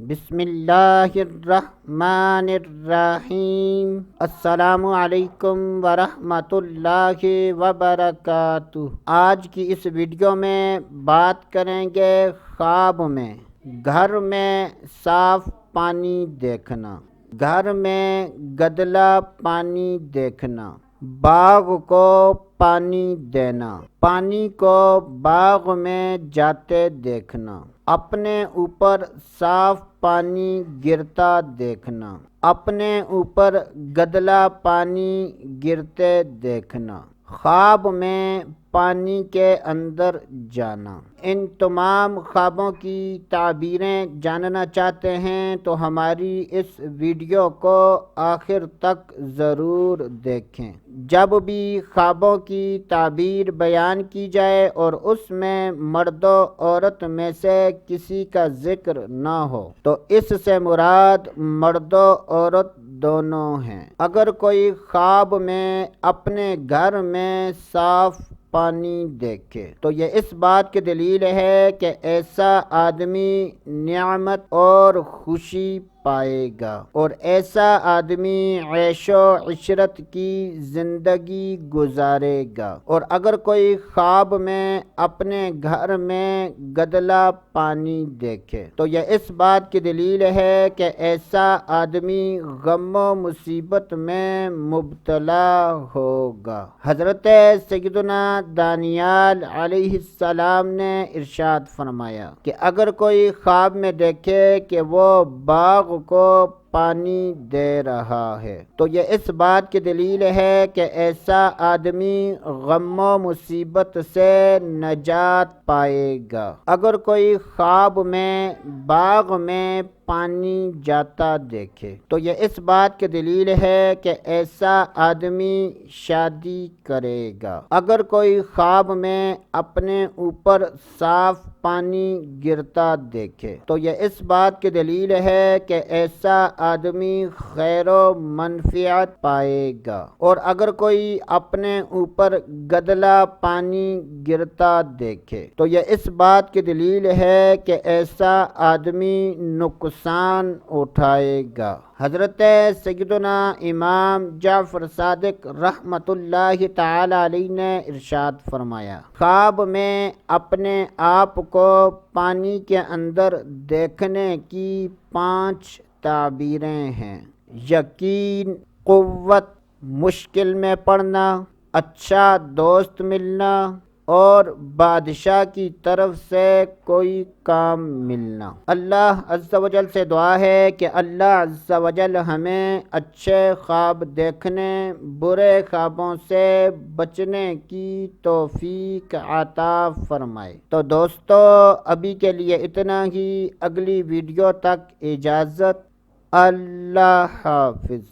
بسم اللہ الرحمن الرحیم۔ السلام علیکم ورحمۃ اللہ وبرکاتہ۔ آج کی اس ویڈیو میں بات کریں گے خواب میں گھر میں صاف پانی دیکھنا، گھر میں گدلا پانی دیکھنا، باغ کو پانی دینا، پانی کو باغ میں جاتے دیکھنا، اپنے اوپر صاف پانی گرتا دیکھنا، اپنے اوپر گدلا پانی گرتے دیکھنا، خواب میں پانی کے اندر جانا۔ ان تمام خوابوں کی تعبیریں جاننا چاہتے ہیں تو ہماری اس ویڈیو کو آخر تک ضرور دیکھیں۔ جب بھی خوابوں کی تعبیر بیان کی جائے اور اس میں مرد و عورت میں سے کسی کا ذکر نہ ہو تو اس سے مراد مرد و عورت دونوں ہیں۔ اگر کوئی خواب میں اپنے گھر میں صاف پانی دیکھے تو یہ اس بات کی دلیل ہے کہ ایسا آدمی نعمت اور خوشی پائے گا اور ایسا آدمی عیش و عشرت کی زندگی گزارے گا۔ اور اگر کوئی خواب میں اپنے گھر میں گدلا پانی دیکھے تو یہ اس بات کی دلیل ہے کہ ایسا آدمی غم و مصیبت میں مبتلا ہوگا۔ حضرت سیدنا دانیال علیہ السلام نے ارشاد فرمایا کہ اگر کوئی خواب میں دیکھے کہ وہ باغ کو پانی دے رہا ہے تو یہ اس بات کی دلیل ہے کہ ایسا آدمی غم و مصیبت سے نجات پائے گا۔ اگر کوئی خواب میں باغ میں پانی جاتا دیکھے تو یہ اس بات کی دلیل ہے کہ ایسا آدمی شادی کرے گا۔ اگر کوئی خواب میں اپنے اوپر صاف پانی گرتا دیکھے تو یہ اس بات کی دلیل ہے کہ ایسا آدمی خیر و منفعت پائے گا۔ اور اگر کوئی اپنے اوپر گدلا پانی گرتا دیکھے تو یہ اس بات کی دلیل ہے کہ ایسا آدمی نقصان اٹھائے گا۔ حضرت سیدنا امام جعفر صادق رحمۃ اللہ تعالی علیہ نے ارشاد فرمایا، خواب میں اپنے آپ کو پانی کے اندر دیکھنے کی 5 تعبیریں ہیں: یقین، قوت، مشکل میں پڑنا، اچھا دوست ملنا اور بادشاہ کی طرف سے کوئی کام ملنا۔ اللہ عز و جل سے دعا ہے کہ اللہ عز و جل ہمیں اچھے خواب دیکھنے، برے خوابوں سے بچنے کی توفیق عطا فرمائے۔ تو دوستو ابھی کے لیے اتنا ہی، اگلی ویڈیو تک اجازت، اللہ حافظ۔